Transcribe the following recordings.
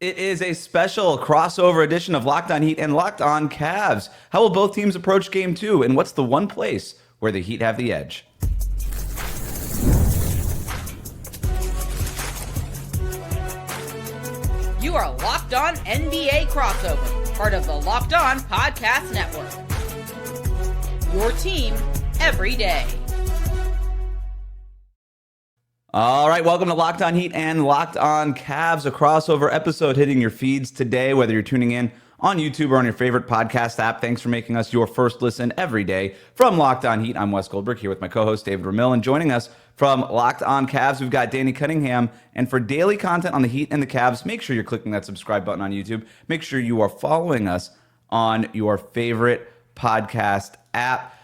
It is a special crossover edition of Locked On Heat and Locked On Cavs. How will both teams approach Game 2, and what's the one place where the Heat have the edge? You are Locked On NBA Crossover, part of the Locked On Podcast Network. Your team every day. All right, welcome to Locked On Heat and Locked On Cavs, a crossover episode hitting your feeds today, whether you're tuning in on YouTube or on your favorite podcast app. Thanks for making us your first listen every day. From Locked On Heat, I'm Wes Goldberg here with my co-host David Ramil, and joining us from Locked On Cavs, we've got Danny Cunningham. And for daily content on the Heat and the Cavs, make sure you're clicking that subscribe button on YouTube. Make sure you are following us on your favorite podcast app.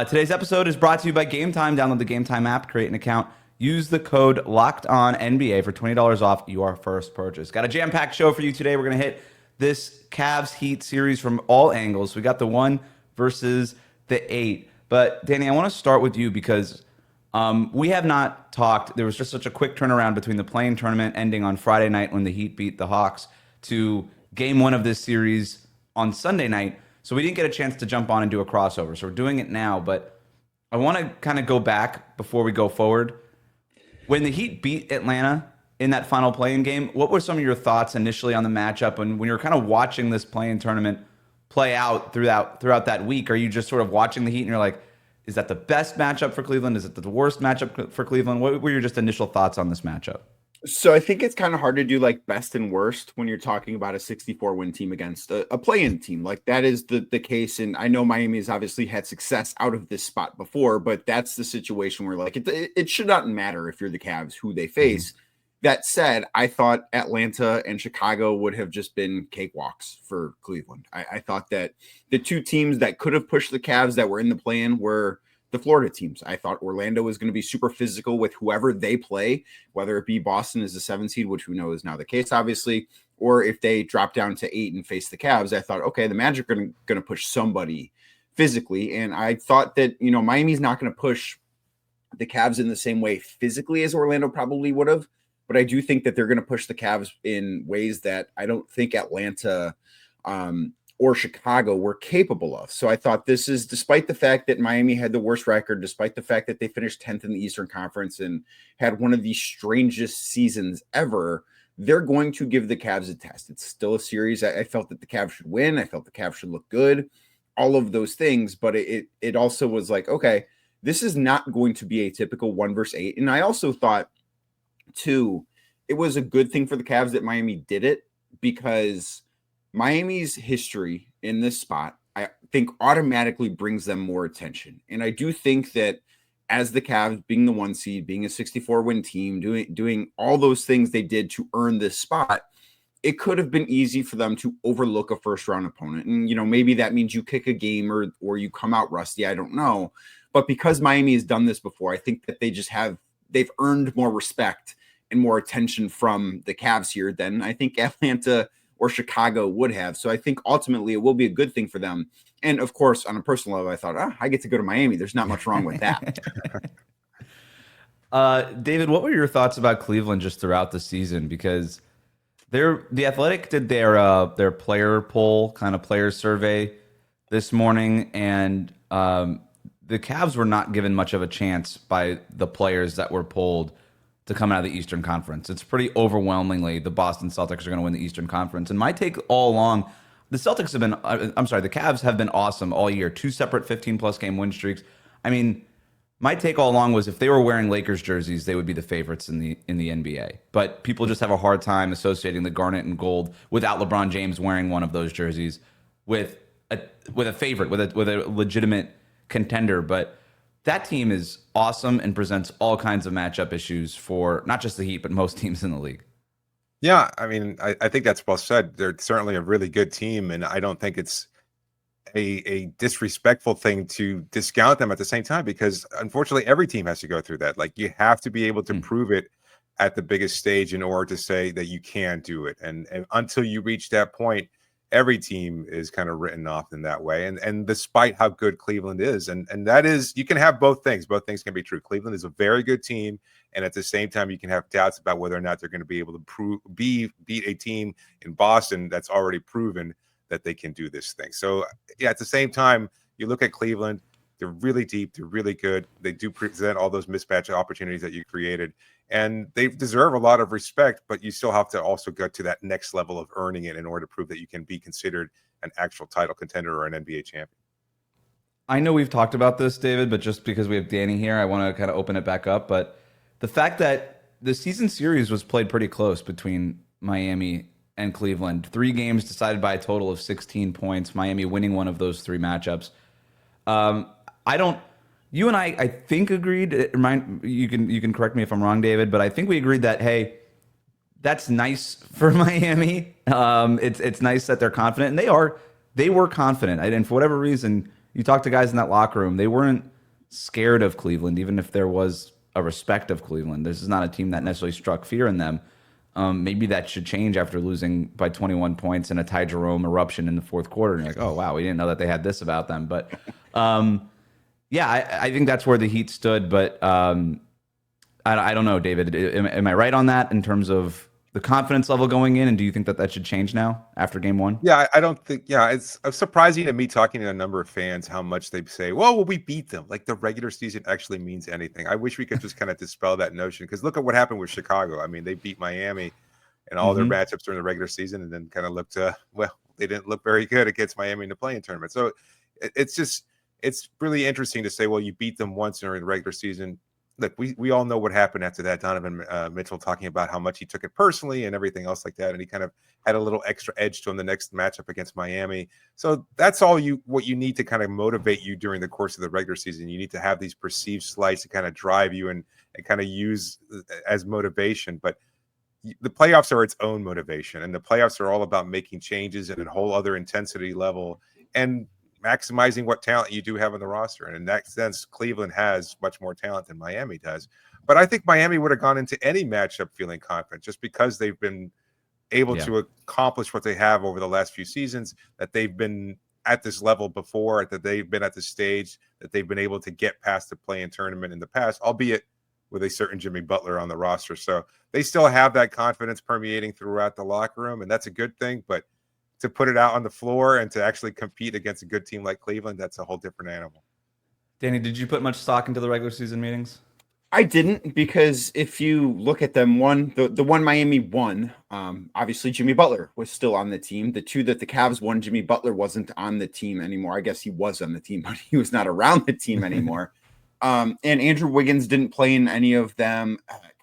Today's episode is brought to you by Game Time. Download the Game Time app, create an account. Use the code LOCKEDONNBA for $20 off your first purchase. Got a jam-packed show for you today. We're going to hit this Cavs Heat series from all angles. We got the 1 versus the 8. But, Danny, I want to start with you because we have not talked. There was just such a quick turnaround between the play-in tournament ending on Friday night when the Heat beat the Hawks to Game 1 of this series on Sunday night. So we didn't get a chance to jump on and do a crossover. So we're doing it now. But I want to kind of go back before we go forward. When the Heat beat Atlanta in that final play-in game, what were some of your thoughts initially on the matchup? And when you're kind of watching this play-in tournament play out throughout that week, are you just sort of watching the Heat and you're like, is that the best matchup for Cleveland? Is it the worst matchup for Cleveland? What were your just initial thoughts on this matchup? So I think it's kind of hard to do like best and worst when you're talking about a 64-win team against a play-in team. Like that is the case. And I know Miami has obviously had success out of this spot before, but that's the situation where like it should not matter if you're the Cavs who they face. Mm-hmm. That said, I thought Atlanta and Chicago would have just been cakewalks for Cleveland. I thought that the two teams that could have pushed the Cavs that were in the play-in were the Florida teams. I thought Orlando was going to be super physical with whoever they play, whether it be Boston as the 7 seed, which we know is now the case, obviously, or if they drop down to 8 and face the Cavs. I thought, okay, the Magic are going to push somebody physically. And I thought that, Miami's not going to push the Cavs in the same way physically as Orlando probably would have. But I do think that they're going to push the Cavs in ways that I don't think Atlanta or Chicago were capable of. So I thought this is, despite the fact that Miami had the worst record, despite the fact that they finished 10th in the Eastern Conference and had one of the strangest seasons ever, they're going to give the Cavs a test. It's still a series. I felt that the Cavs should win. I felt the Cavs should look good, all of those things. But it also was like, okay, this is not going to be a typical 1 versus 8. And I also thought, too, it was a good thing for the Cavs that Miami did it, because Miami's history in this spot, I think, automatically brings them more attention. And I do think that as the Cavs being the 1 seed, being a 64-win team, doing all those things they did to earn this spot, it could have been easy for them to overlook a first-round opponent. And, maybe that means you kick a game or you come out rusty. I don't know. But because Miami has done this before, I think that they've earned more respect and more attention from the Cavs here than I think Atlanta or Chicago would have. So I think ultimately it will be a good thing for them. And of course, on a personal level, I thought, I get to go to Miami. There's not much wrong with that. David, what were your thoughts about Cleveland just throughout the season? Because the Athletic did their player poll, kind of player survey this morning, and the Cavs were not given much of a chance by the players that were polled to come out of the Eastern Conference. It's pretty overwhelmingly the Boston Celtics are going to win the Eastern Conference. And my take all along, the Cavs have been awesome all year. 2 separate 15-plus game win streaks. I mean, my take all along was if they were wearing Lakers jerseys, they would be the favorites in the NBA. But people just have a hard time associating the garnet and gold without LeBron James wearing one of those jerseys with a favorite, with a legitimate contender. But that team is awesome and presents all kinds of matchup issues for not just the Heat, but most teams in the league. Yeah, I mean, I think that's well said. They're certainly a really good team, and I don't think it's a disrespectful thing to discount them at the same time, because unfortunately every team has to go through that. Like, you have to be able to prove it at the biggest stage in order to say that you can do it. And until you reach that point, every team is kind of written off in that way. And despite how good Cleveland is, and that is, you can have both things. Both things can be true. Cleveland is a very good team, and at the same time, you can have doubts about whether or not they're going to be able to beat a team in Boston that's already proven that they can do this thing. So yeah, at the same time, you look at Cleveland, they're really deep, they're really good. They do present all those mismatch opportunities that you created, and they deserve a lot of respect, but you still have to also get to that next level of earning it in order to prove that you can be considered an actual title contender or an NBA champion. I know we've talked about this, David, but just because we have Danny here, I want to kind of open it back up. But the fact that the season series was played pretty close between Miami and Cleveland, 3 games decided by a total of 16 points, Miami winning one of those 3 matchups. You and I think agreed. You can correct me if I'm wrong, David, but I think we agreed that, hey, that's nice for Miami. It's nice that they're confident, and they were confident. And for whatever reason, you talk to guys in that locker room, they weren't scared of Cleveland, even if there was a respect of Cleveland. This is not a team that necessarily struck fear in them. Maybe that should change after losing by 21 points in a Ty Jerome eruption in the fourth quarter. And you're like, oh, wow, we didn't know that they had this about them. But yeah, I think that's where the Heat stood. But I don't know, David. Am I right on that in terms of the confidence level going in? And do you think that should change now after game 1? Yeah, I don't think, it's surprising to me talking to a number of fans how much they say, well, we beat them. Like the regular season actually means anything. I wish we could just kind of dispel that notion, because look at what happened with Chicago. I mean, they beat Miami in all their matchups during the regular season, and then kind of looked, they didn't look very good against Miami in the play-in tournament. So it's really interesting to say, well, you beat them once during the regular season. Look, we all know what happened after that. Donovan Mitchell talking about how much he took it personally and everything else like that, and he kind of had a little extra edge to him the next matchup against Miami. So that's all what you need to kind of motivate you during the course of the regular season. You need to have these perceived slights to kind of drive you and kind of use as motivation. But the playoffs are its own motivation, and the playoffs are all about making changes at a whole other intensity level and maximizing what talent you do have on the roster. And in that sense, Cleveland has much more talent than Miami does. But I think Miami would have gone into any matchup feeling confident, just because they've been able to accomplish what they have over the last few seasons, that they've been at this level before, that they've been at the stage, that they've been able to get past the play-in tournament in the past, albeit with a certain Jimmy Butler on the roster. So they still have that confidence permeating throughout the locker room, and that's a good thing. But to put it out on the floor and to actually compete against a good team like Cleveland, that's a whole different animal. Danny, did you put much stock into the regular season meetings? I didn't, because if you look at them, the one Miami won, obviously Jimmy Butler was still on the team. The 2 that the Cavs won, Jimmy Butler wasn't on the team anymore. I guess he was on the team, but he was not around the team anymore. And Andrew Wiggins didn't play in any of them.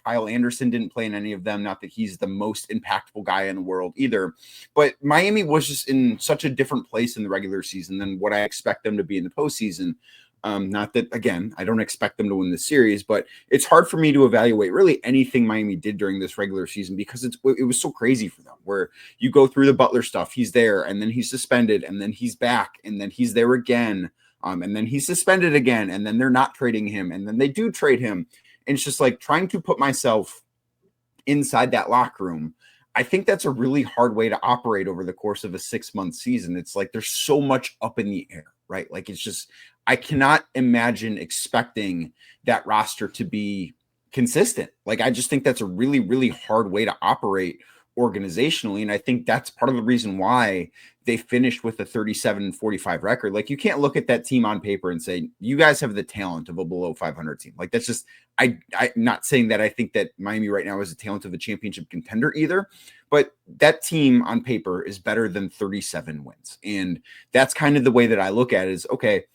Kyle Anderson didn't play in any of them. Not that he's the most impactful guy in the world either, but Miami was just in such a different place in the regular season than what I expect them to be in the postseason. Not that, again, I don't expect them to win the series, but it's hard for me to evaluate really anything Miami did during this regular season, because it was so crazy for them, where you go through the Butler stuff. He's there, and then he's suspended, and then he's back, and then he's there again. And then he's suspended again, and then they're not trading him, and then they do trade him. And it's just like trying to put myself inside that locker room. I think that's a really hard way to operate over the course of a 6-month season. It's like there's so much up in the air, right? Like it's just, I cannot imagine expecting that roster to be consistent. Like I just think that's a really, really hard way to operate organizationally. And I think that's part of the reason why they finished with a 37-45 record. Like you can't look at that team on paper and say, you guys have the talent of a below 500 team. Like that's just, I'm not saying that I think that Miami right now is the talent of a championship contender either, but that team on paper is better than 37 wins. And that's kind of the way that I look at it is, okay,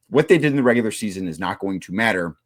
what they did in the regular season is not going to matter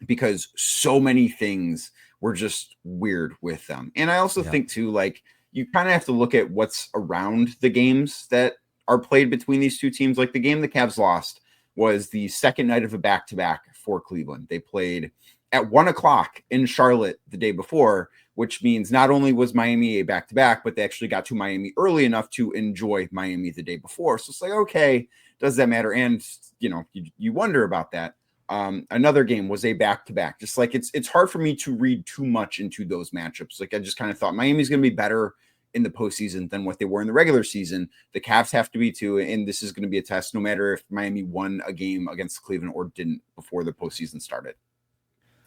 because so many things were just weird with them. And I also think too, like you kind of have to look at what's around the games that are played between these two teams. Like the game the Cavs lost was the second night of a back-to-back for Cleveland. They played at 1:00 in Charlotte the day before, which means not only was Miami a back-to-back, but they actually got to Miami early enough to enjoy Miami the day before. So it's like, okay, does that matter? And, you know, you wonder about that. Another game was a back-to-back. Just like it's hard for me to read too much into those matchups. Like I just kind of thought Miami's going to be better in the postseason than what they were in the regular season. The Cavs have to be too, and this is going to be a test no matter if Miami won a game against Cleveland or didn't before the postseason started.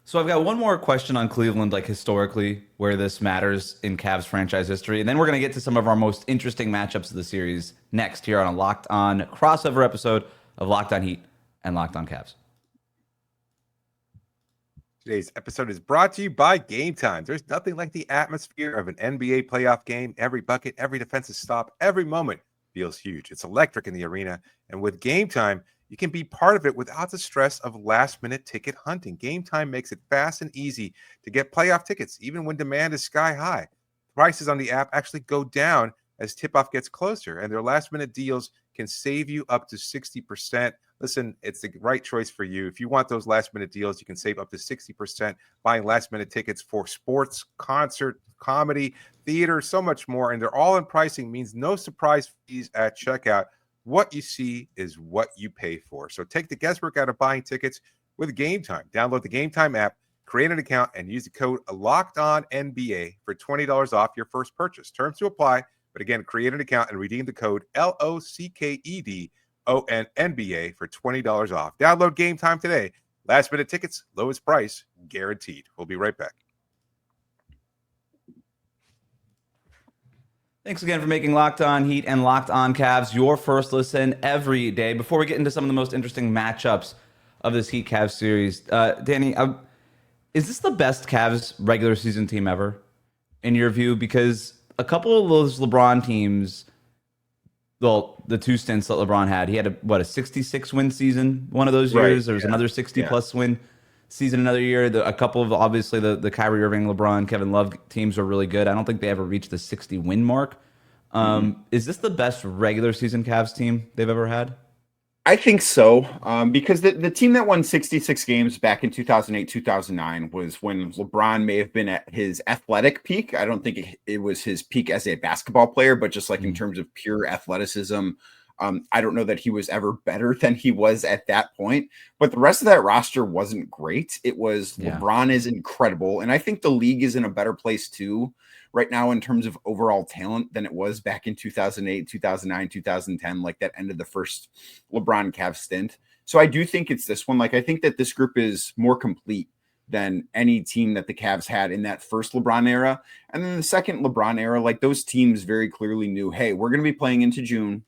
So I've got one more question on Cleveland, like historically, where this matters in Cavs franchise history. And then we're going to get to some of our most interesting matchups of the series next here on a Locked On crossover episode of Locked On Heat and Locked On Cavs. Today's episode is brought to you by Game Time. There's nothing like the atmosphere of an NBA playoff game. Every bucket, every defensive stop, every moment feels huge. It's electric in the arena. And with Game Time, you can be part of it without the stress of last-minute ticket hunting. Game Time makes it fast and easy to get playoff tickets, even when demand is sky high. Prices on the app actually go down as tip-off gets closer, and their last-minute deals can save you up to 60%. Listen, it's the right choice for you. If you want those last-minute deals, you can save up to 60% buying last-minute tickets for sports, concert, comedy, theater, so much more. And they're all in pricing, means no surprise fees at checkout. What you see is what you pay for. So take the guesswork out of buying tickets with Game Time. Download the Game Time app, create an account, and use the code LOCKEDONNBA for $20 off your first purchase. Terms to apply. But again, create an account and redeem the code LOCKEDONNBA for $20 off. Download Game Time today. Last minute tickets, lowest price, guaranteed. We'll be right back. Thanks again for making Locked On Heat and Locked On Cavs your first listen every day. Before we get into some of the most interesting matchups of this Heat Cavs series, Danny, is this the best Cavs regular season team ever, in your view? Because a couple of those LeBron teams, well, the two stints that LeBron had, he had a 66 win season one of those years. Right, There was another 60 plus win season another year. A couple of, obviously, the Kyrie Irving, LeBron, Kevin Love teams are really good. I don't think they ever reached the 60 win mark. Is this the best regular season Cavs team they've ever had? I think so, because the team that won 66 games back in 2008, 2009 was when LeBron may have been at his athletic peak. I don't think it was his peak as a basketball player, but just like in terms of pure athleticism, I don't know that he was ever better than he was at that point. But the rest of that roster wasn't great. It was LeBron is incredible, and I think the league is in a better place too right now in terms of overall talent than it was back in 2008, 2009, 2010, like that end of the first LeBron Cavs stint. So I do think it's this one. Like, I think that this group is more complete than any team that the Cavs had in that first LeBron era. And then the second LeBron era, like those teams very clearly knew, hey, we're going to be playing into June.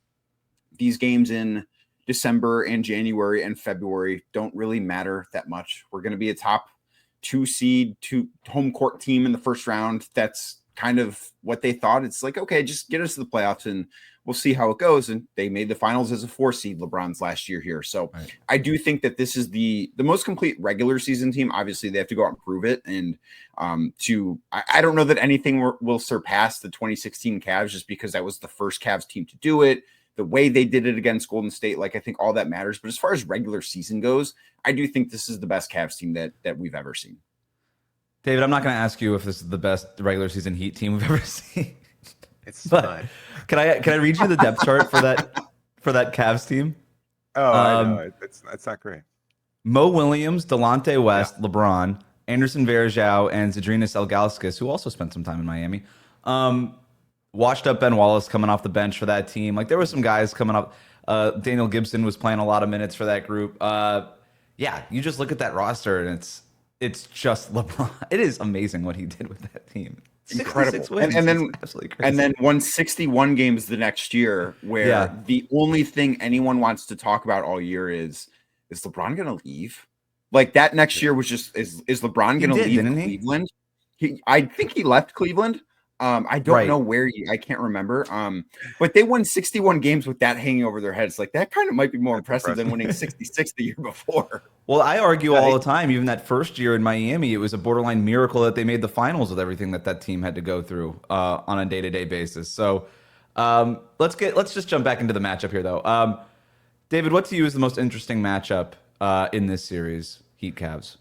These games in December and January and February don't really matter that much. We're going to be a top 2 seed, 2 home court team in the first round. That's kind of what they thought. It's like, okay, just get us to the playoffs and we'll see how it goes. And they made the finals as a 4 seed, LeBron's last year here. So I do think that this is the most complete regular season team. Obviously they have to go out and prove it. And I don't know that anything will surpass the 2016 Cavs just because that was the first Cavs team to do it. The way they did it against Golden State, like I think all that matters. But as far as regular season goes, I do think this is the best Cavs team that we've ever seen. David, I'm not going to ask you if this is the best regular season Heat team we've ever seen. It's fine. Can I read you the depth chart for that Cavs team? Oh, I know. It's not great. Mo Williams, Delonte West, LeBron, Anderson Varejao, and Zydrunas Ilgauskas, who also spent some time in Miami. Washed up Ben Wallace coming off the bench for that team. Like, there were some guys coming up. Daniel Gibson was playing a lot of minutes for that group. You just look at that roster and it's just LeBron. It is amazing what he did with that team. Incredible. Wins. And then absolutely crazy. And then won 61 games the next year, where the only thing anyone wants to talk about all year is LeBron going to leave? Like, that next year was just, is LeBron going to leave Cleveland? I think he left Cleveland. I don't know where I can't remember. But they won 61 games with that hanging over their heads. Like, that kind of might be more impressive than winning 66 the year before. Well, I argue all the time, even that first year in Miami, it was a borderline miracle that they made the finals with everything that team had to go through on a day-to-day basis. So let's just jump back into the matchup here, though. David, what to you is the most interesting matchup in this series, Heat Cavs?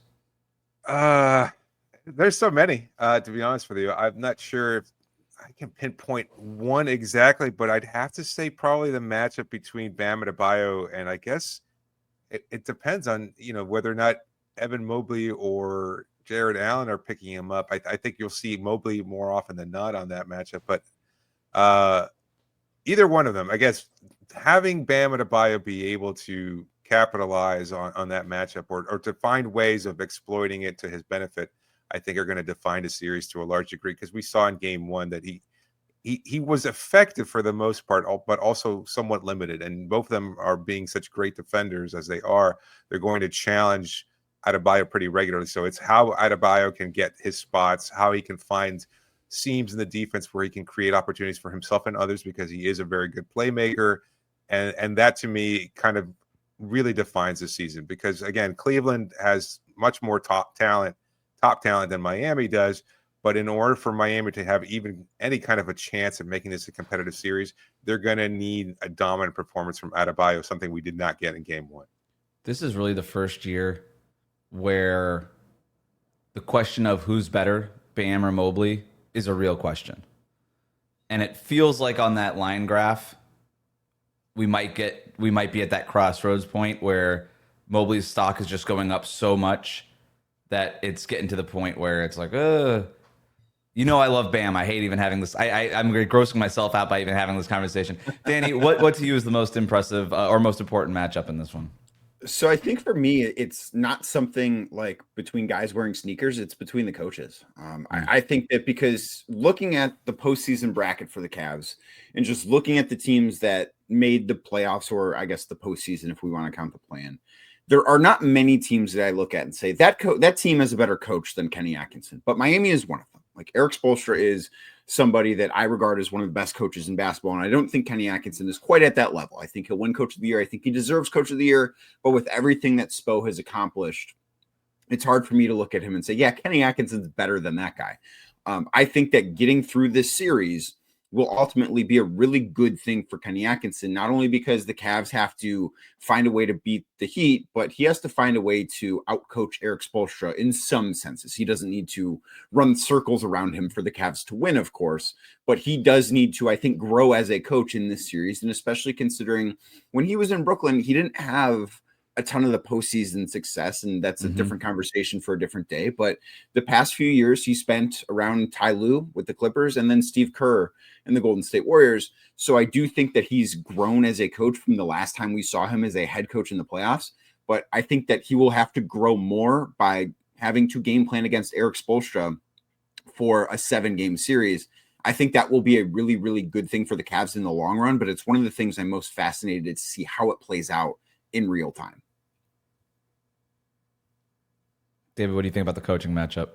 There's so many, to be honest with you. I'm not sure if I can pinpoint one exactly, but I'd have to say probably the matchup between Bam Adebayo, and I guess it depends on, whether or not Evan Mobley or Jared Allen are picking him up. I think you'll see Mobley more often than not on that matchup, but Either one of them, I guess, having Bam Adebayo be able to capitalize on that matchup or to find ways of exploiting it to his benefit, I think are going to define the series to a large degree, because we saw in game one that he was effective for the most part, but also somewhat limited. And both of them are being such great defenders as they are. They're going to challenge Adebayo pretty regularly. So it's how Adebayo can get his spots, how he can find seams in the defense where he can create opportunities for himself and others, because he is a very good playmaker. And that to me kind of really defines the season, because again, Cleveland has much more top talent than Miami does. But in order for Miami to have even any kind of a chance of making this a competitive series, they're going to need a dominant performance from Adebayo, something we did not get in game one. This is really the first year where the question of who's better, Bam or Mobley, is a real question. And it feels like on that line graph, we might be at that crossroads point where Mobley's stock is just going up so much that it's getting to the point where it's like, I love Bam. I hate even having this. I'm grossing myself out by even having this conversation. Danny, what to you is the most impressive or most important matchup in this one? So I think for me, it's not something like between guys wearing sneakers. It's between the coaches. I think that because looking at the postseason bracket for the Cavs and just looking at the teams that made the playoffs, or I guess the postseason, if we want to count the plan, there are not many teams that I look at and say that team has a better coach than Kenny Atkinson. But Miami is one of them. Like Erik Spoelstra is somebody that I regard as one of the best coaches in basketball. And I don't think Kenny Atkinson is quite at that level. I think he'll win Coach of the Year. I think he deserves Coach of the Year. But with everything that Spo has accomplished, it's hard for me to look at him and say, yeah, Kenny Atkinson's better than that guy. I think that getting through this series will ultimately be a really good thing for Kenny Atkinson, not only because the Cavs have to find a way to beat the Heat, but he has to find a way to outcoach Erik Spoelstra in some senses. He doesn't need to run circles around him for the Cavs to win, of course, but he does need to, I think, grow as a coach in this series, and especially considering when he was in Brooklyn, he didn't have a ton of the postseason success, and that's a different conversation for a different day. But the past few years, he spent around Ty Lue with the Clippers and then Steve Kerr and the Golden State Warriors. So I do think that he's grown as a coach from the last time we saw him as a head coach in the playoffs. But I think that he will have to grow more by having to game plan against Erik Spoelstra for a 7-game series. I think that will be a really, really good thing for the Cavs in the long run. But it's one of the things I'm most fascinated to see how it plays out in real time. David, what do you think about the coaching matchup?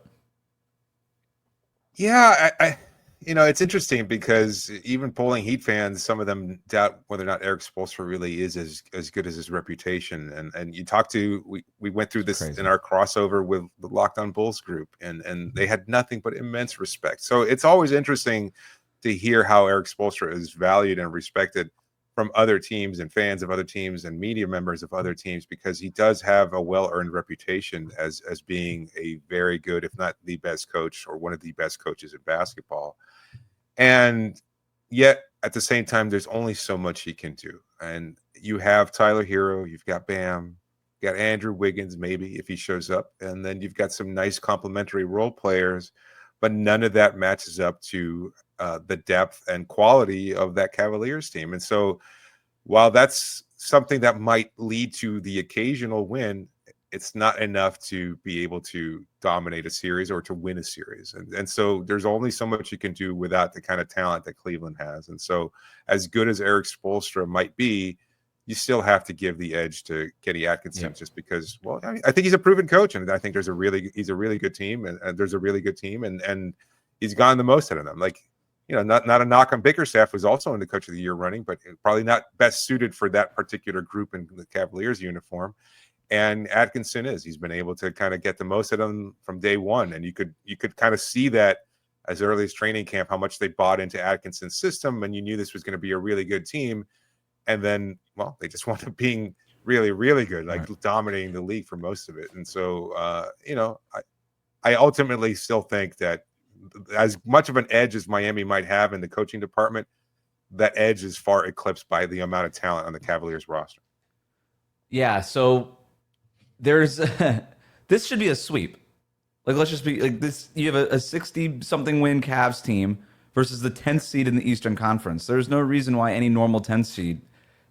Yeah, I it's interesting because even polling Heat fans, some of them doubt whether or not Erik Spoelstra really is as good as his reputation. And you talk to, we went through this in our crossover with the Locked On Bulls group, and they had nothing but immense respect. So it's always interesting to hear how Erik Spoelstra is valued and respected from other teams and fans of other teams and media members of other teams, because he does have a well-earned reputation as being a very good, if not the best coach or one of the best coaches in basketball. And yet at the same time, there's only so much he can do. And you have Tyler Hero, you've got Bam, you got Andrew Wiggins, maybe if he shows up, and then you've got some nice complementary role players, but none of that matches up to the depth and quality of that Cavaliers team. And so while that's something that might lead to the occasional win, it's not enough to be able to dominate a series or to win a series. And so there's only so much you can do without the kind of talent that Cleveland has. And so as good as Erik Spoelstra might be, you still have to give the edge to Kenny Atkinson, just because, well, I think he's a proven coach, and I think he's a really good team, and there's a really good team, and he's gotten the most out of them. Like, not a knock on Bickerstaff, who's also in the Coach of the Year running, but probably not best suited for that particular group in the Cavaliers uniform. And Atkinson he's been able to kind of get the most out of them from day one. And you could kind of see that as early as training camp, how much they bought into Atkinson's system, and you knew this was going to be a really good team. And then, well, they just wound up being really, really good, like dominating the league for most of it. And so, I ultimately still think that as much of an edge as Miami might have in the coaching department, that edge is far eclipsed by the amount of talent on the Cavaliers roster. Yeah, so there's this should be a sweep. Like, let's just be like this. You have a 60-something win Cavs team versus the 10th seed in the Eastern Conference. There's no reason why any normal 10th seed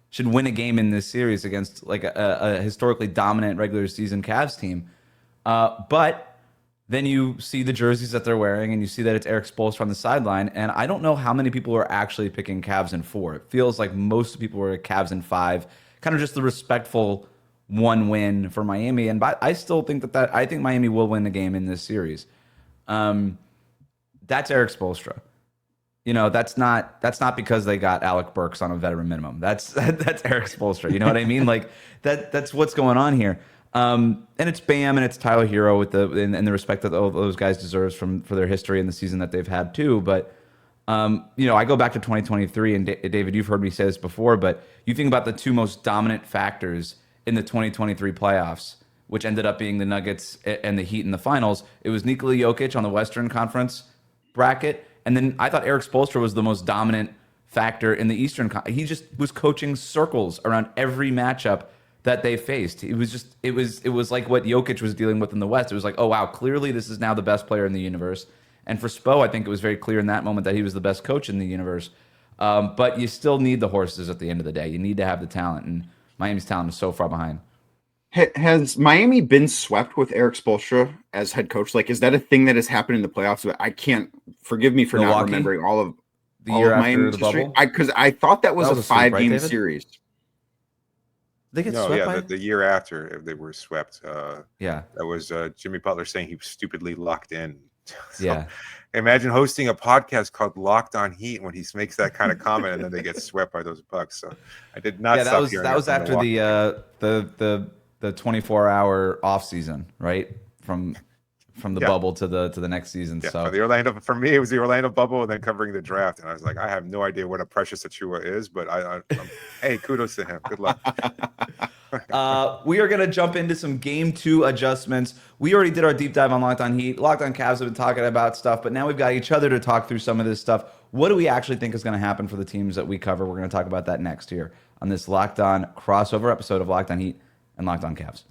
should win a game in this series against like a historically dominant regular season Cavs team. But then you see the jerseys that they're wearing, and you see that it's Erik Spoelstra on the sideline. And I don't know how many people are actually picking Cavs in 4. It feels like most people were Cavs in 5. Kind of just the respectful one win for Miami. And I still think that I think Miami will win the game in this series. That's Erik Spoelstra. You know, that's not because they got Alec Burks on a veteran minimum. That's Erik Spoelstra. You know what I mean? Like that's what's going on here. And it's Bam and it's Tyler Hero with the respect that all those guys deserves for their history and the season that they've had too. But you know, I go back to 2023, and David, you've heard me say this before, but you think about the two most dominant factors in the 2023 playoffs, which ended up being the Nuggets and the Heat in the finals. It was Nikola Jokic on the Western Conference bracket. And then I thought Erik Spoelstra was the most dominant factor in the Eastern. He just was coaching circles around every matchup that they faced. It was like what Jokic was dealing with in the West. It was like, oh wow, clearly this is now the best player in the universe. And for Spo, I think it was very clear in that moment that he was the best coach in the universe. But you still need the horses at the end of the day. You need to have the talent, and Miami's talent is so far behind. Has Miami been swept with Erik Spoelstra as head coach? Like, is that a thing that has happened in the playoffs? I can't, forgive me for not remembering all of the year after Miami's the bubble. Because I thought that was a 5-game series. They get swept the year after they were swept. Yeah, that was Jimmy Butler saying he was stupidly locked in. So, yeah. Imagine hosting a podcast called Locked On Heat when he makes that kind of comment and then they get swept by those Bucks. So I did not. Yeah, that was after the 24-hour off season, right? From the bubble to the next season. Yeah, so for me, it was the Orlando bubble and then covering the draft. And I was like, I have no idea what a Precious Achiuwa is, but hey, kudos to him. Good luck. We are going to jump into some game 2 adjustments. We already did our deep dive on Locked On Heat. Locked On Cavs have been talking about stuff, but now we've got each other to talk through some of this stuff. What do we actually think is going to happen for the teams that we cover? We're going to talk about that next here on this Locked On crossover episode of Locked On Heat and Locked On Cavs.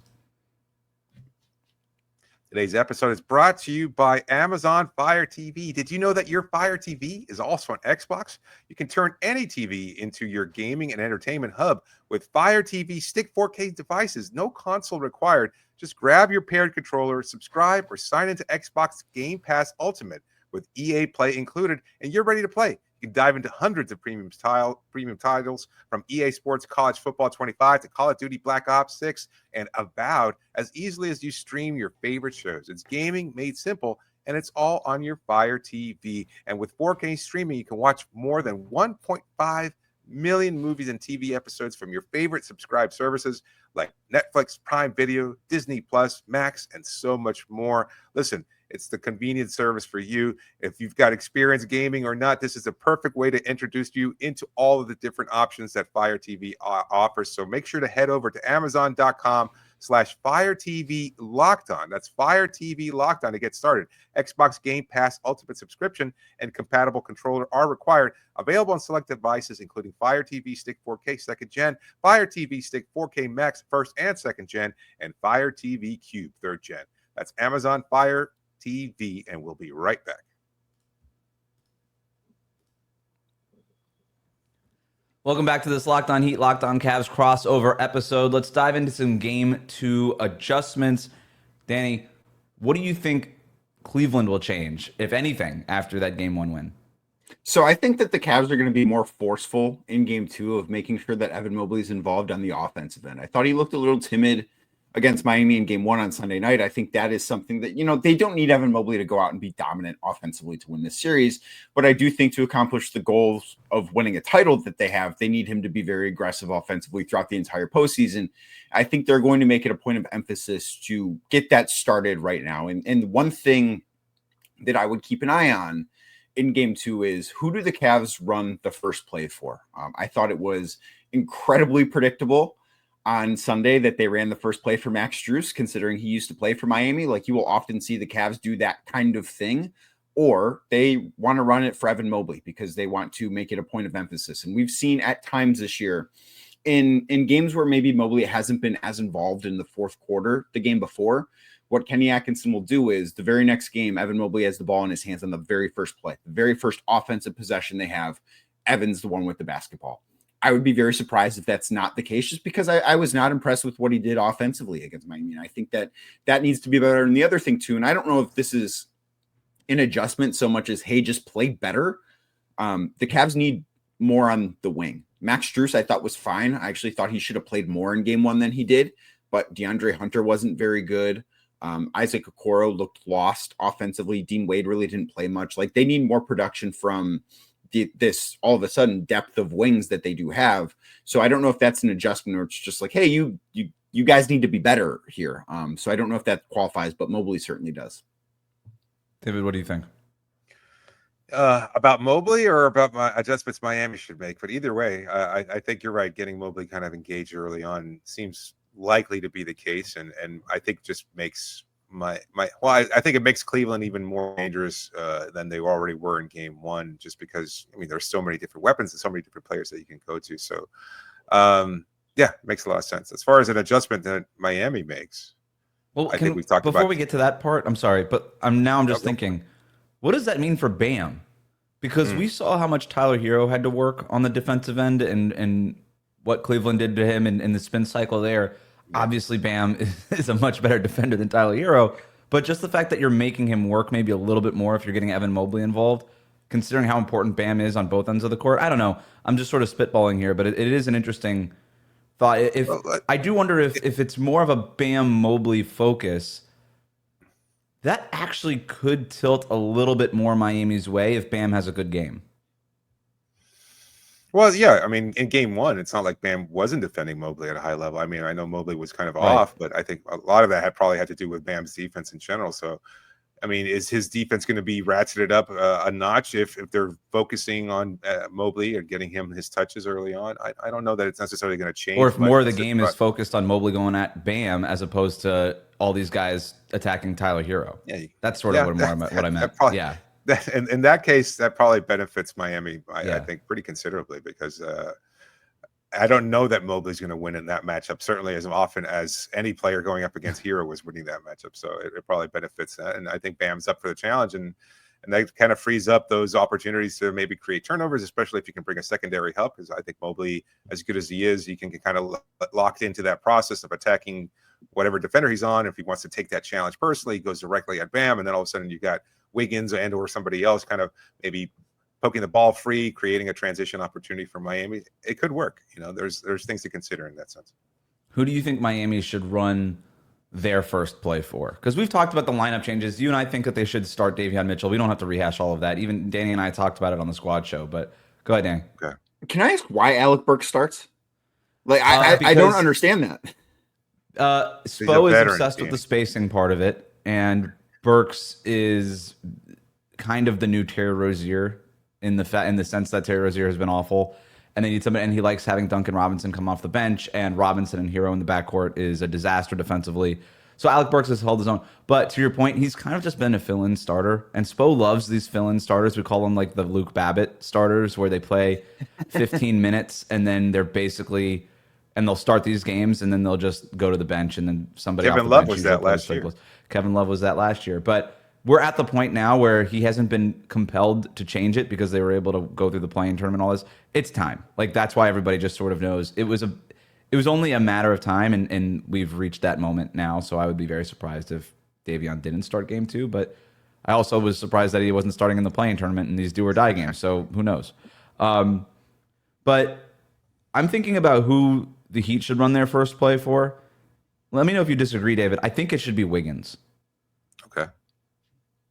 Today's episode is brought to you by Amazon Fire TV. Did you know that your Fire TV is also on Xbox? You can turn any TV into your gaming and entertainment hub with Fire TV Stick 4K devices. No console required. Just grab your paired controller, subscribe, or sign into Xbox Game Pass Ultimate with EA Play included, and you're ready to play. You can dive into hundreds of premium titles from EA Sports College Football 25 to Call of Duty Black Ops 6 and Avowed as easily as you stream your favorite shows. It's gaming made simple, and it's all on your Fire TV. And with 4K streaming, you can watch more than 1.5 million movies and TV episodes from your favorite subscribed services like Netflix, Prime Video, Disney Plus, Max, and so much more. Listen, it's the convenient service for you. If you've got experience gaming or not, this is a perfect way to introduce you into all of the different options that Fire TV offers. So make sure to head over to Amazon.com/Fire TV Locked On. That's Fire TV Locked On to get started. Xbox Game Pass Ultimate subscription and compatible controller are required. Available on select devices, including Fire TV Stick 4K 2nd Gen, Fire TV Stick 4K Max 1st and 2nd Gen, and Fire TV Cube 3rd Gen. That's Amazon Fire TV, and we'll be right back. Welcome back to this Locked On Heat, Locked On Cavs crossover episode. Let's dive into some Game 2 adjustments. Danny, what do you think Cleveland will change, if anything, after that Game 1 win? So I think that the Cavs are going to be more forceful in Game 2 of making sure that Evan Mobley is involved on the offensive end. I thought he looked a little timid against Miami in Game 1 on Sunday night. I think that is something that, they don't need Evan Mobley to go out and be dominant offensively to win this series. But I do think to accomplish the goals of winning a title that they have, they need him to be very aggressive offensively throughout the entire postseason. I think they're going to make it a point of emphasis to get that started right now. And one thing that I would keep an eye on in Game 2 is, who do the Cavs run the first play for? I thought it was incredibly predictable on Sunday that they ran the first play for Max Strus, considering he used to play for Miami. Like, you will often see the Cavs do that kind of thing, or they want to run it for Evan Mobley because they want to make it a point of emphasis. And we've seen at times this year in games where maybe Mobley hasn't been as involved in the fourth quarter, the game before, what Kenny Atkinson will do is the very next game, Evan Mobley has the ball in his hands on the very first play, the very first offensive possession they have. Evan's the one with the basketball. I would be very surprised if that's not the case, just because I was not impressed with what he did offensively against Miami. And I think that needs to be better. And the other thing too, and I don't know if this is an adjustment so much as, hey, just play better. The Cavs need more on the wing. Max Strus, I thought, was fine. I actually thought he should have played more in game one than he did, but DeAndre Hunter wasn't very good. Isaac Okoro looked lost offensively. Dean Wade really didn't play much. Like, they need more production from this all of a sudden depth of wings that they do have. So I don't know if that's an adjustment or it's just like, hey, you guys need to be better here. So I don't know if that qualifies, but Mobley certainly does. David, what do you think? About Mobley or about my adjustments Miami should make? But either way, I think you're right. Getting Mobley kind of engaged early on seems likely to be the case, and I think just makes I think it makes Cleveland even more dangerous than they already were in game one, just because, I mean, there's so many different weapons and so many different players that you can go to. So yeah, it makes a lot of sense. As far as an adjustment that Miami makes, well, I think we've talked before about, we get to that part, I'm sorry, but I'm just thinking, what does that mean for Bam? Because we saw how much Tyler Hero had to work on the defensive end and what Cleveland did to him in the spin cycle there. Obviously, Bam is a much better defender than Tyler Hero, but just the fact that you're making him work maybe a little bit more if you're getting Evan Mobley involved, considering how important Bam is on both ends of the court. I don't know. I'm just sort of spitballing here, but it is an interesting thought. I do wonder if it's more of a Bam Mobley focus, that actually could tilt a little bit more Miami's way if Bam has a good game. well, yeah, I mean, in game one, it's not like Bam wasn't defending Mobley at a high level. I mean, I know Mobley was kind of off, but I think a lot of that probably had to do with Bam's defense in general. So, I mean, is his defense going to be ratcheted up a notch if they're focusing on Mobley and getting him his touches early on? I don't know that it's necessarily going to change. Or if more of the game is focused on Mobley going at Bam as opposed to all these guys attacking Tyler Hero. Yeah, that's sort of what I meant. Yeah. In that case, that probably benefits Miami, I think, pretty considerably, because I don't know that Mobley's going to win in that matchup, certainly as often as any player going up against Hero was winning that matchup. So it probably benefits that. And I think Bam's up for the challenge, and that kind of frees up those opportunities to maybe create turnovers, especially if you can bring a secondary help, because I think Mobley, as good as he is, he can get kind of locked into that process of attacking whatever defender he's on. If he wants to take that challenge personally, he goes directly at Bam, and then all of a sudden you got Wiggins and or somebody else kind of maybe poking the ball free, creating a transition opportunity for Miami. It could work. You know, there's things to consider in that sense. Who do you think Miami should run their first play for? Because we've talked about the lineup changes. You and I think that they should start Davion Mitchell. We don't have to rehash all of that. Even Danny and I talked about it on the squad show, but go ahead, Danny. Okay. Can I ask why Alec Burks starts? Like, I don't understand that. Spo is obsessed with the spacing part of it, and Burks is kind of the new Terry Rozier in the sense that Terry Rozier has been awful, and they need somebody, and he likes having Duncan Robinson come off the bench, and Robinson and Hero in the backcourt is a disaster defensively. So Alec Burks has held his own. But to your point, he's kind of just been a fill-in starter, and Spo loves these fill-in starters. We call them like the Luke Babbitt starters, where they play 15 minutes, and then they're basically, and they'll start these games, and then they'll just go to the bench, and then somebody Kevin off the Love bench was that last year. Kevin Love was that last year. But we're at the point now where he hasn't been compelled to change it because they were able to go through the play-in tournament and all this. It's time. Like, that's why everybody just sort of knows. It was only a matter of time, and we've reached that moment now. So I would be very surprised if Davion didn't start game 2. But I also was surprised that he wasn't starting in the play-in tournament in these do or die games. So who knows? But I'm thinking about who the Heat should run their first play for. Let me know if you disagree, David. I think it should be Wiggins. Okay.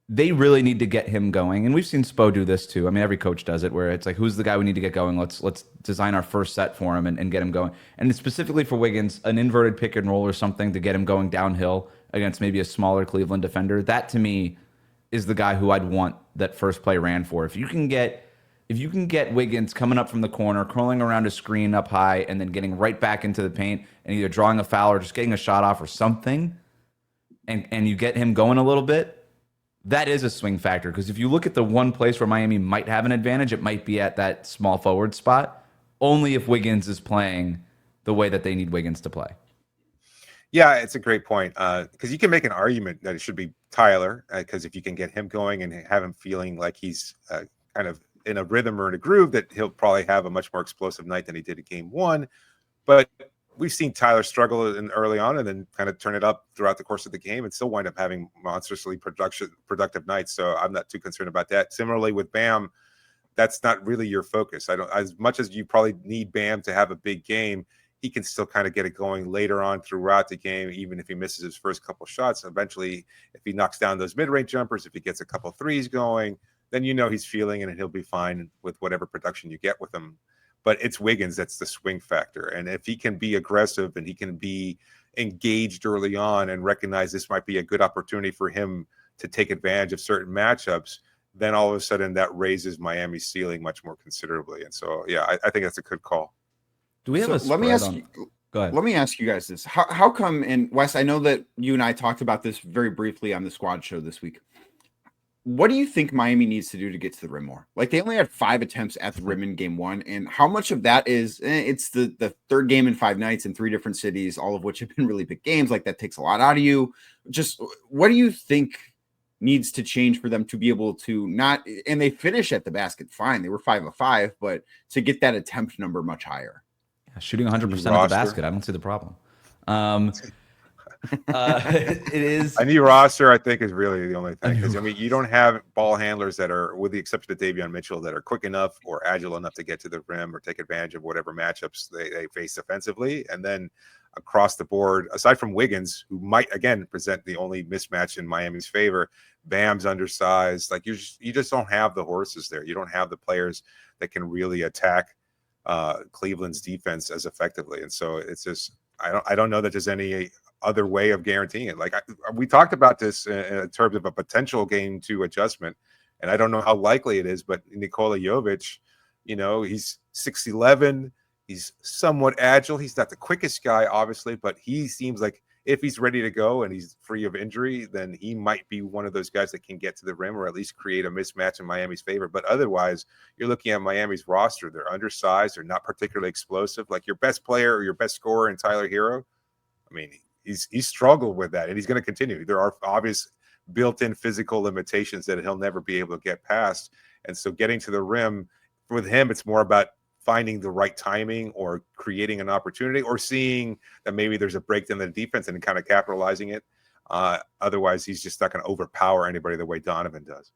They really need to get him going. And we've seen Spo do this too. I mean, every coach does it, where it's like, who's the guy we need to get going? Let's design our first set for him and get him going. And specifically for Wiggins, an inverted pick and roll or something to get him going downhill against maybe a smaller Cleveland defender. That, to me, is the guy who I'd want that first play ran for. If you can get Wiggins coming up from the corner, curling around a screen up high, and then getting right back into the paint and either drawing a foul or just getting a shot off or something, and you get him going a little bit, that is a swing factor. Because if you look at the one place where Miami might have an advantage, it might be at that small forward spot, only if Wiggins is playing the way that they need Wiggins to play. Yeah, it's a great point because you can make an argument that it should be Tyler because if you can get him going and have him feeling like he's kind of in a rhythm or in a groove, that he'll probably have a much more explosive night than he did in game one. But we've seen Tyler struggle early on and then kind of turn it up throughout the course of the game and still wind up having monstrously productive nights. So I'm not too concerned about that. Similarly with Bam, that's not really your focus. I don't, as much as you probably need Bam to have a big game, he can still kind of get it going later on throughout the game, even if he misses his first couple shots. Eventually, if he knocks down those mid-range jumpers, if he gets a couple threes going, then you know he's feeling it and he'll be fine with whatever production you get with him. But it's Wiggins that's the swing factor. And if he can be aggressive and he can be engaged early on and recognize this might be a good opportunity for him to take advantage of certain matchups, then all of a sudden that raises Miami's ceiling much more considerably. And so, yeah, I think that's a good call. Do we have a let me ask on... you, Go ahead. Let me ask you guys this. How come, and Wes, I know that you and I talked about this very briefly on the squad show this week. What do you think Miami needs to do to get to the rim more? Like they only had 5 attempts at the rim in game one. And how much of that is it's the third game in 5 nights in 3 different cities, all of which have been really big games. Like that takes a lot out of you. Just what do you think needs to change for them to be able to not, and they finish at the basket fine. They were 5 of 5, but to get that attempt number much higher. Shooting 100% of the basket. I don't see the problem. It is. A new roster, I think, is really the only thing. Because, I mean, you don't have ball handlers that are, with the exception of Davion Mitchell, that are quick enough or agile enough to get to the rim or take advantage of whatever matchups they face offensively. And then across the board, aside from Wiggins, who might, again, present the only mismatch in Miami's favor, Bam's undersized. Like, you just don't have the horses there. You don't have the players that can really attack Cleveland's defense as effectively. And so it's just, I don't know that there's any other way of guaranteeing it. Like we talked about this in terms of a potential game 2 adjustment, and I don't know how likely it is, but Nikola Jovic, you know, he's 6'11", he's somewhat agile. He's not the quickest guy, obviously, but he seems like if he's ready to go and he's free of injury, then he might be one of those guys that can get to the rim or at least create a mismatch in Miami's favor. But otherwise, you're looking at Miami's roster. They're undersized. They're not particularly explosive. Like your best player or your best scorer in Tyler Hero, I mean, he's struggled with that, and he's going to continue. There are obvious built-in physical limitations that he'll never be able to get past. And so getting to the rim, with him, it's more about finding the right timing or creating an opportunity or seeing that maybe there's a breakdown in the defense and kind of capitalizing it. Otherwise, he's just not going to overpower anybody the way Donovan does.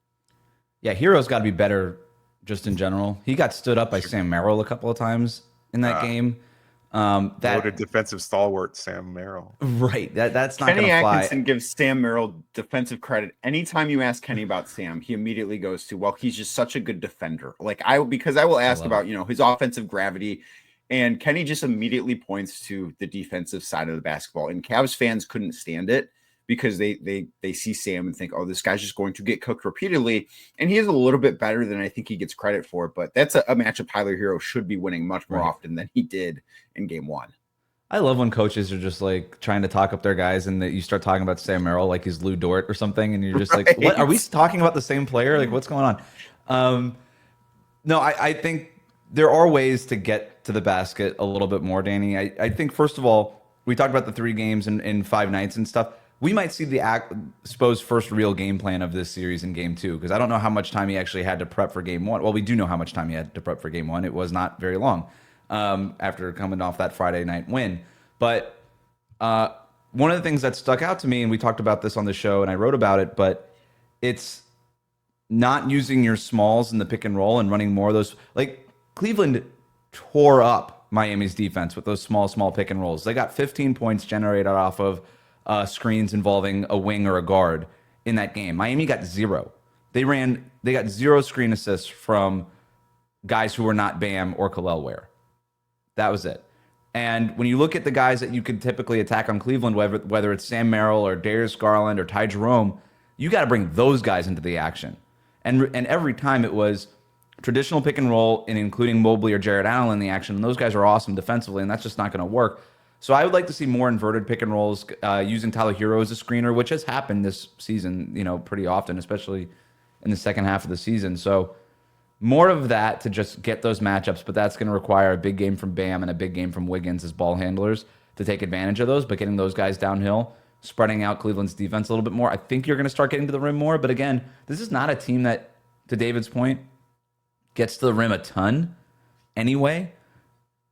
Yeah, Hero's got to be better just in general. He got stood up by Sam Merrill a couple of times in that game. That noted defensive stalwart Sam Merrill. Right. That's not Kenny going to fly. Atkinson gives Sam Merrill defensive credit. Anytime you ask Kenny about Sam, he immediately goes to, well, he's just such a good defender. Because I will ask about, his offensive gravity, and Kenny just immediately points to the defensive side of the basketball. And Cavs fans couldn't stand it because they see Sam and think, oh, this guy's just going to get cooked repeatedly. And he is a little bit better than I think he gets credit for, but that's a matchup Tyler Hero should be winning much more often than he did in game 1. I love when coaches are just like trying to talk up their guys and that you start talking about Sam Merrill like he's Lou Dort or something. And you're just like, what are we talking about? The same player? Like what's going on? No, I think there are ways to get to the basket a little bit more, Danny. I think first of all, we talked about the 3 games in 5 nights and stuff. We might see the Spo's first real game plan of this series in game 2, because I don't know how much time he actually had to prep for game 1. Well, we do know how much time he had to prep for game 1. It was not very long after coming off that Friday night win. But one of the things that stuck out to me, and we talked about this on the show and I wrote about it, but it's not using your smalls in the pick and roll and running more of those. Like Cleveland tore up Miami's defense with those small pick and rolls. They got 15 points generated off of screens involving a wing or a guard in that game. Miami got 0. They got 0 screen assists from guys who were not Bam or Khalil Ware. That was it. And when you look at the guys that you could typically attack on Cleveland, whether it's Sam Merrill or Darius Garland or Ty Jerome, you got to bring those guys into the action. And every time it was traditional pick and roll, and including Mobley or Jared Allen in the action. And those guys are awesome defensively, and that's just not going to work. So I would like to see more inverted pick and rolls using Tyler Hero as a screener, which has happened this season, pretty often, especially in the second half of the season. So more of that to just get those matchups, but that's going to require a big game from Bam and a big game from Wiggins as ball handlers. to take advantage of those, but getting those guys downhill, spreading out Cleveland's defense a little bit more. I think you're going to start getting to the rim more. But again, this is not a team that, to David's point, gets to the rim a ton anyway.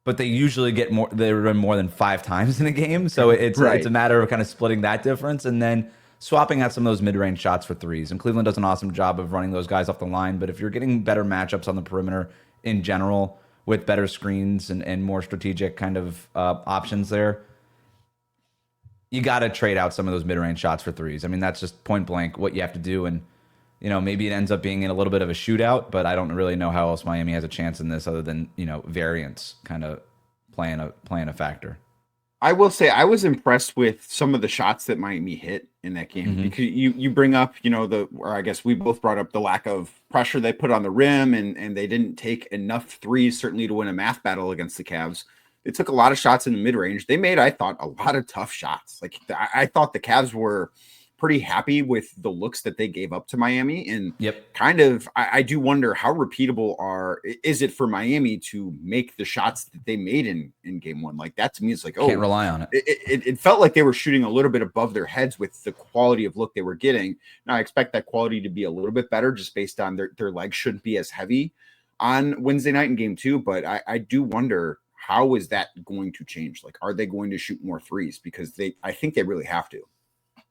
But they usually get more. They rim more than 5 times in a game. So it's a matter of kind of splitting that difference and then swapping out some of those mid-range shots for threes. And Cleveland does an awesome job of running those guys off the line. But if you're getting better matchups on the perimeter in general with better screens and more strategic kind of options there, you got to trade out some of those mid-range shots for threes. I mean, that's just point blank what you have to do. And, maybe it ends up being in a little bit of a shootout, but I don't really know how else Miami has a chance in this other than, variance kind of playing a factor. I will say I was impressed with some of the shots that Miami hit in that game because you bring up, or I guess we both brought up the lack of pressure they put on the rim and they didn't take enough threes, certainly to win a math battle against the Cavs. They took a lot of shots in the mid-range. They made, I thought, a lot of tough shots. Like I thought the Cavs were pretty happy with the looks that they gave up to Miami. And kind of, I do wonder how repeatable is it for Miami to make the shots that they made in game one? Like that to me is like, can't rely on it. It felt like they were shooting a little bit above their heads with the quality of look they were getting. Now I expect that quality to be a little bit better just based on their legs shouldn't be as heavy on Wednesday night in game 2. But I do wonder, how is that going to change? Like, are they going to shoot more threes? Because I think they really have to.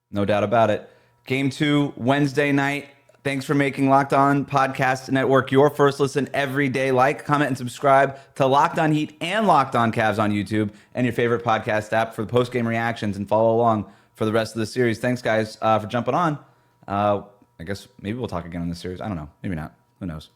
No doubt about it. Game 2, Wednesday night. Thanks for making Locked On Podcast Network your first listen every day. Like, comment, and subscribe to Locked On Heat and Locked On Cavs on YouTube and your favorite podcast app for the post-game reactions, and follow along for the rest of the series. Thanks, guys, for jumping on. I guess maybe we'll talk again in this series. I don't know. Maybe not. Who knows?